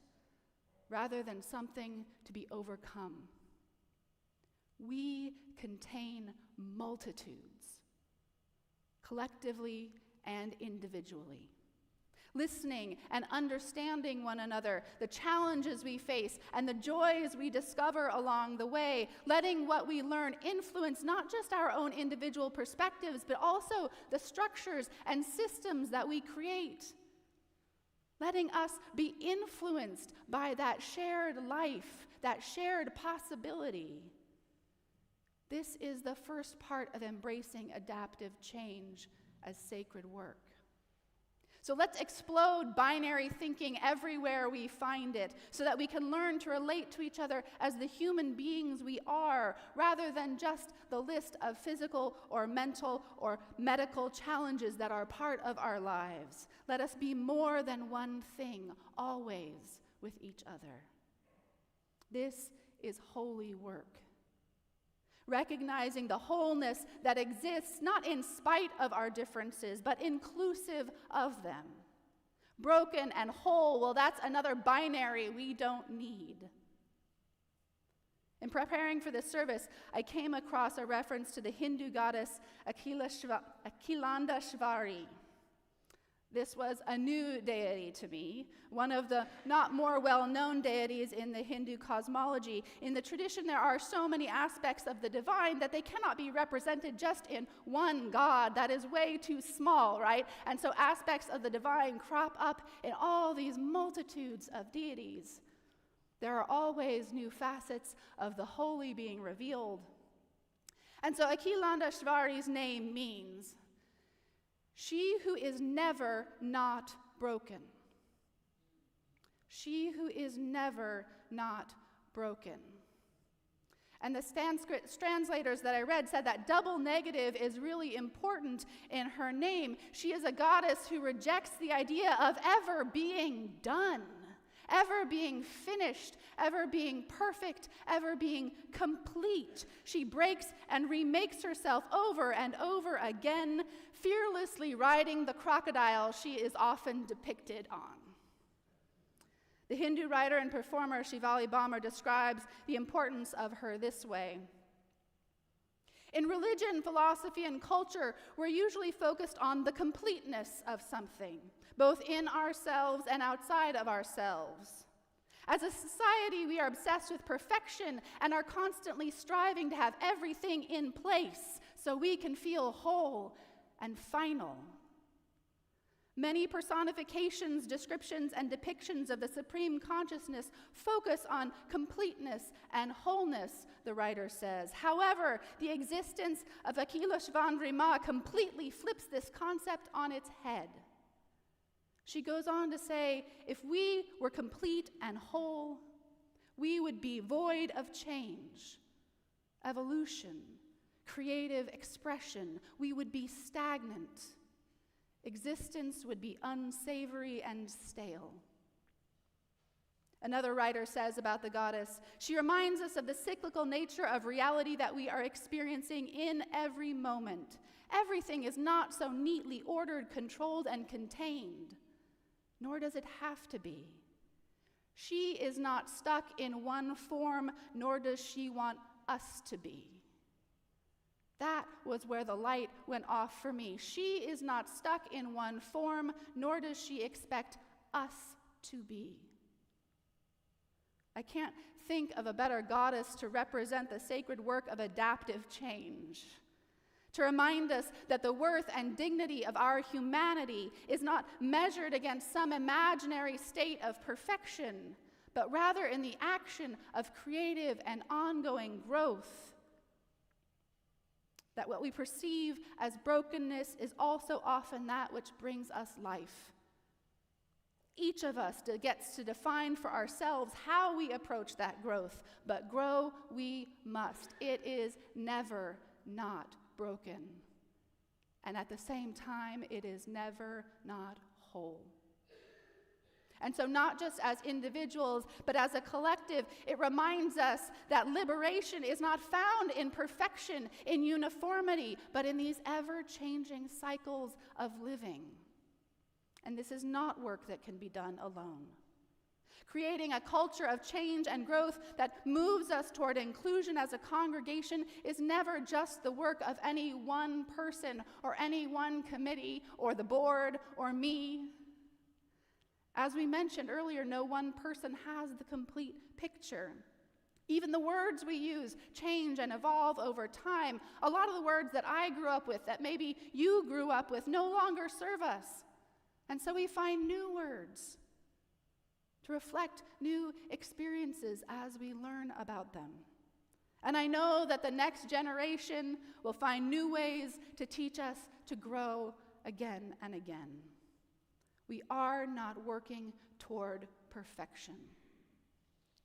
rather than something to be overcome. We contain multitudes, collectively and individually. Listening and understanding one another, the challenges we face, and the joys we discover along the way, letting what we learn influence not just our own individual perspectives, but also the structures and systems that we create. Letting us be influenced by that shared life, that shared possibility. This is the first part of embracing adaptive change as sacred work. So let's explode binary thinking everywhere we find it so that we can learn to relate to each other as the human beings we are, rather than just the list of physical or mental or medical challenges that are part of our lives. Let us be more than one thing, always with each other. This is holy work. Recognizing the wholeness that exists not in spite of our differences, but inclusive of them. Broken and whole, well, that's another binary we don't need. In preparing for this service, I came across a reference to the Hindu goddess Akhilandeshvari. This was a new deity to me, one of the not more well-known deities in the Hindu cosmology. In the tradition, there are so many aspects of the divine that they cannot be represented just in one God. That is way too small, right? And so aspects of the divine crop up in all these multitudes of deities. There are always new facets of the holy being revealed. And so Akhilandeshvari's name means she who is never not broken. She who is never not broken. And the Sanskrit translators that I read said that double negative is really important in her name. She is a goddess who rejects the idea of ever being done, ever being finished, ever being perfect, ever being complete. She breaks and remakes herself over and over again, fearlessly riding the crocodile she is often depicted on. The Hindu writer and performer Shivali Bhamar describes the importance of her this way. In religion, philosophy, and culture, we're usually focused on the completeness of something, both in ourselves and outside of ourselves. As a society, we are obsessed with perfection and are constantly striving to have everything in place so we can feel whole and final. Many personifications, descriptions, and depictions of the supreme consciousness focus on completeness and wholeness, the writer says. However, the existence of Akhileshvandri Ma completely flips this concept on its head. She goes on to say, if we were complete and whole, we would be void of change, evolution, creative expression. We would be stagnant. Existence would be unsavory and stale. Another writer says about the goddess, she reminds us of the cyclical nature of reality that we are experiencing in every moment. Everything is not so neatly ordered, controlled, and contained, nor does it have to be. She is not stuck in one form, nor does she want us to be. That was where the light went off for me. She is not stuck in one form, nor does she expect us to be. I can't think of a better goddess to represent the sacred work of adaptive change, to remind us that the worth and dignity of our humanity is not measured against some imaginary state of perfection, but rather in the action of creative and ongoing growth. That what we perceive as brokenness is also often that which brings us life. Each of us gets to define for ourselves how we approach that growth, but grow we must. It is never not broken. And at the same time, it is never not whole. And so not just as individuals, but as a collective, it reminds us that liberation is not found in perfection, in uniformity, but in these ever-changing cycles of living. And this is not work that can be done alone. Creating a culture of change and growth that moves us toward inclusion as a congregation is never just the work of any one person or any one committee or the board or me. As we mentioned earlier, no one person has the complete picture. Even the words we use change and evolve over time. A lot of the words that I grew up with, that maybe you grew up with, no longer serve us. And so we find new words to reflect new experiences as we learn about them. And I know that the next generation will find new ways to teach us to grow again and again. We are not working toward perfection,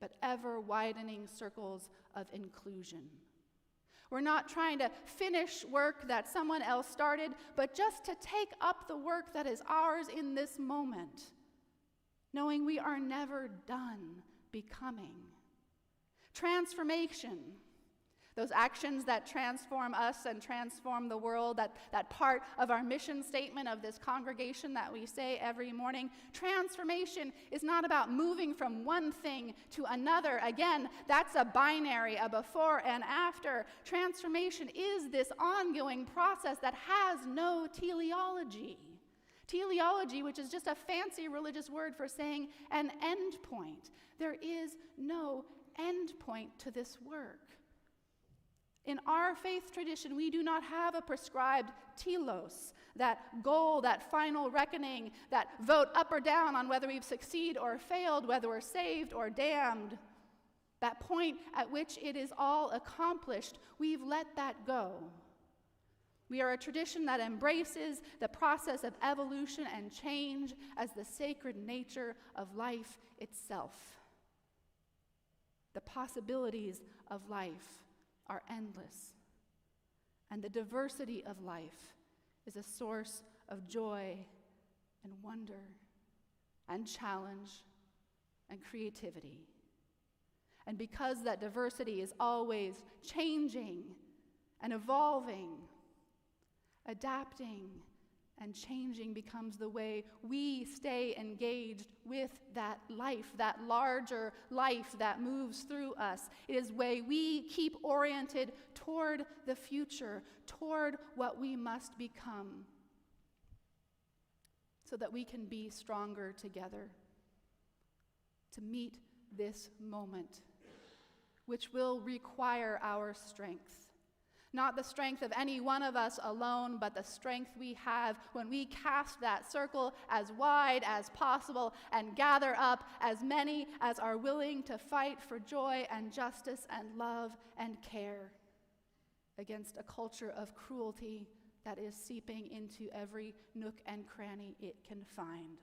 but ever-widening circles of inclusion. We're not trying to finish work that someone else started, but just to take up the work that is ours in this moment, knowing we are never done becoming. Transformation. Those actions that transform us and transform the world, that part of our mission statement of this congregation that we say every morning. Transformation is not about moving from one thing to another. Again, that's a binary, a before and after. Transformation is this ongoing process that has no teleology. Teleology, which is just a fancy religious word for saying an end point. There is no end point to this work. In our faith tradition, we do not have a prescribed telos, that goal, that final reckoning, that vote up or down on whether we've succeeded or failed, whether we're saved or damned. That point at which it is all accomplished, we've let that go. We are a tradition that embraces the process of evolution and change as the sacred nature of life itself. The possibilities of life are endless, and the diversity of life is a source of joy and wonder and challenge and creativity. And because that diversity is always changing and evolving, adapting and changing becomes the way we stay engaged with that life, that larger life that moves through us. It is the way we keep oriented toward the future, toward what we must become, so that we can be stronger together to meet this moment, which will require our strength. Not the strength of any one of us alone, but the strength we have when we cast that circle as wide as possible and gather up as many as are willing to fight for joy and justice and love and care against a culture of cruelty that is seeping into every nook and cranny it can find.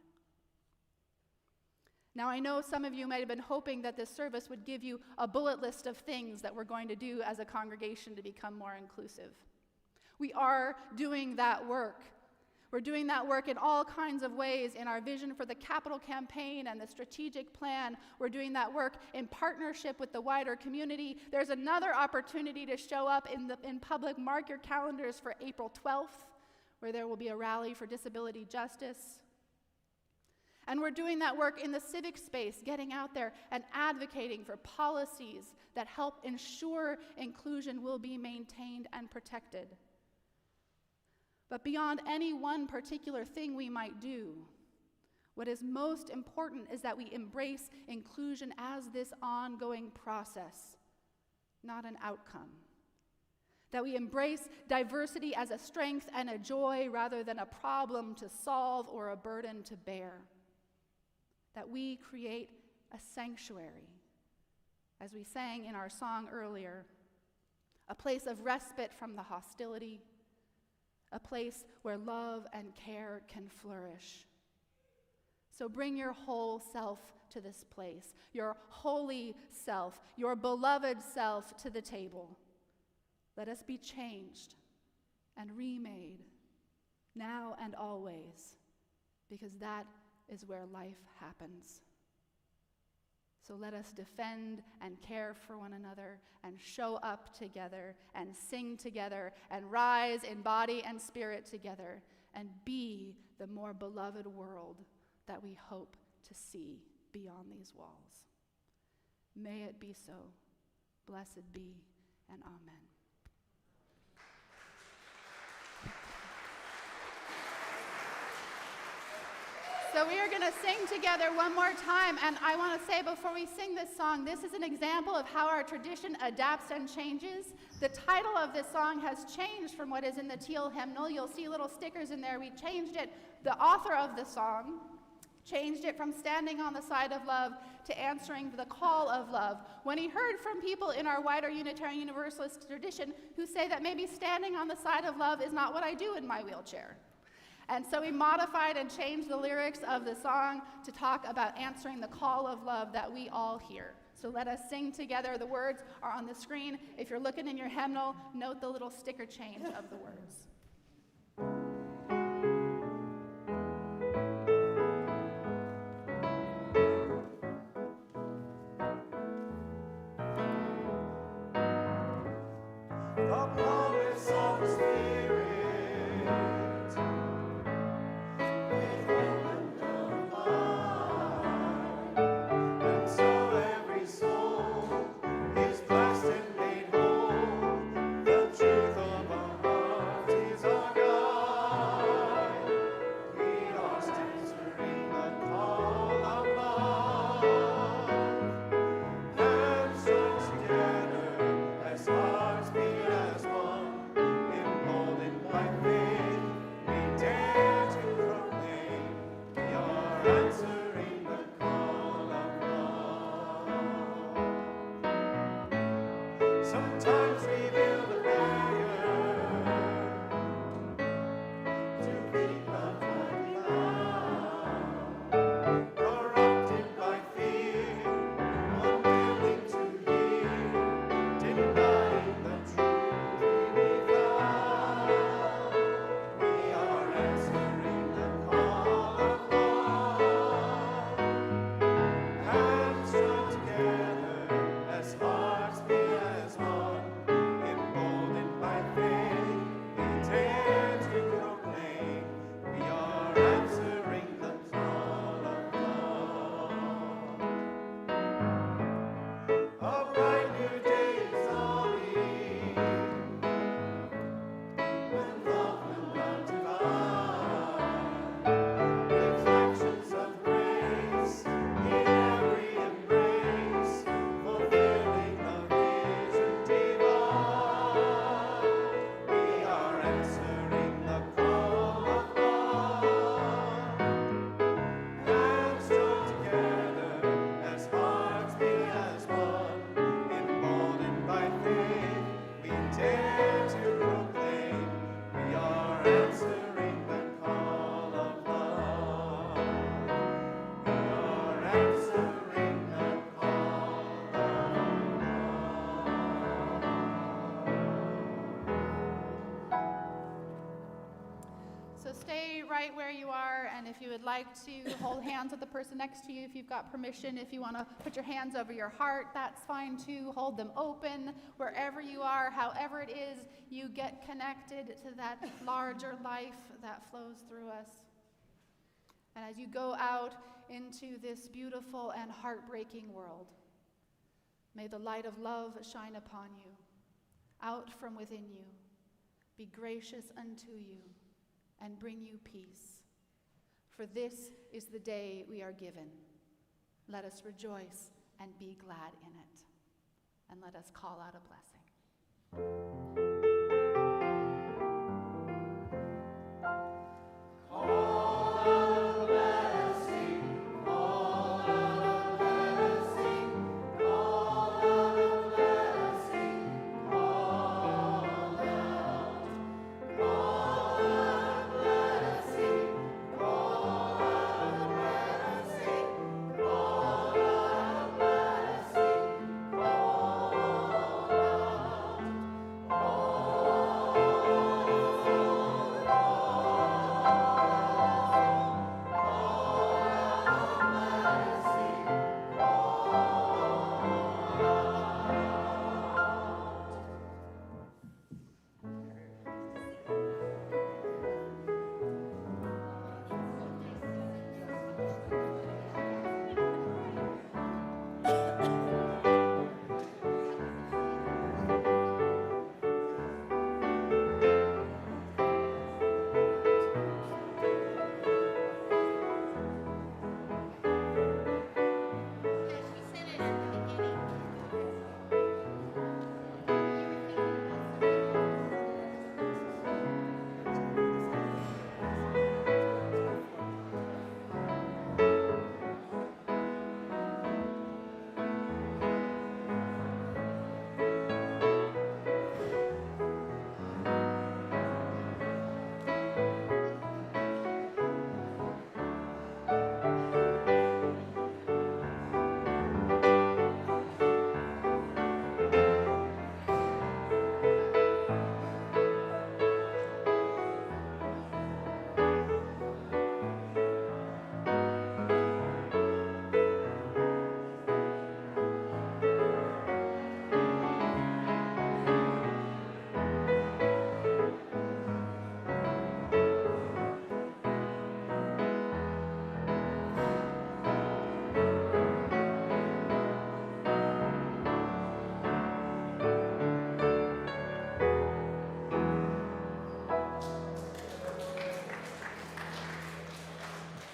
Now, I know some of you might have been hoping that this service would give you a bullet list of things that we're going to do as a congregation to become more inclusive. We are doing that work. We're doing that work in all kinds of ways in our vision for the capital campaign and the strategic plan. We're doing that work in partnership with the wider community. There's another opportunity to show up in public. Mark your calendars for April 12th, where there will be a rally for disability justice. And we're doing that work in the civic space, getting out there and advocating for policies that help ensure inclusion will be maintained and protected. But beyond any one particular thing we might do, what is most important is that we embrace inclusion as this ongoing process, not an outcome. That we embrace diversity as a strength and a joy rather than a problem to solve or a burden to bear. That we create a sanctuary, as we sang in our song earlier, a place of respite from the hostility, a place where love and care can flourish. So bring your whole self to this place, your holy self, your beloved self to the table. Let us be changed and remade now and always, because that is where life happens. So let us defend and care for one another and show up together and sing together and rise in body and spirit together and be the more beloved world that we hope to see beyond these walls. May it be so. Blessed be and amen. So we are going to sing together one more time, and I want to say before we sing this song, this is an example of how our tradition adapts and changes. The title of this song has changed from what is in the teal hymnal. You'll see little stickers in there. We changed it. The author of the song changed it from standing on the side of love to answering the call of love. When he heard from people in our wider Unitarian Universalist tradition who say that maybe standing on the side of love is not what I do in my wheelchair. And so we modified and changed the lyrics of the song to talk about answering the call of love that we all hear. So let us sing together. The words are on the screen. If you're looking in your hymnal, note the little sticker change of the words. The promise of the Spirit. Is blessed and made whole. The truth of our heart is So stay right where you are, and if you would like to hold hands with the person next to you, if you've got permission, if you want to put your hands over your heart, that's fine too. Hold them open wherever you are, however it is you get connected to that larger life that flows through us. And as you go out into this beautiful and heartbreaking world, may the light of love shine upon you, out from within you, be gracious unto you, and bring you peace. For this is the day we are given. Let us rejoice and be glad in it. And let us call out a blessing.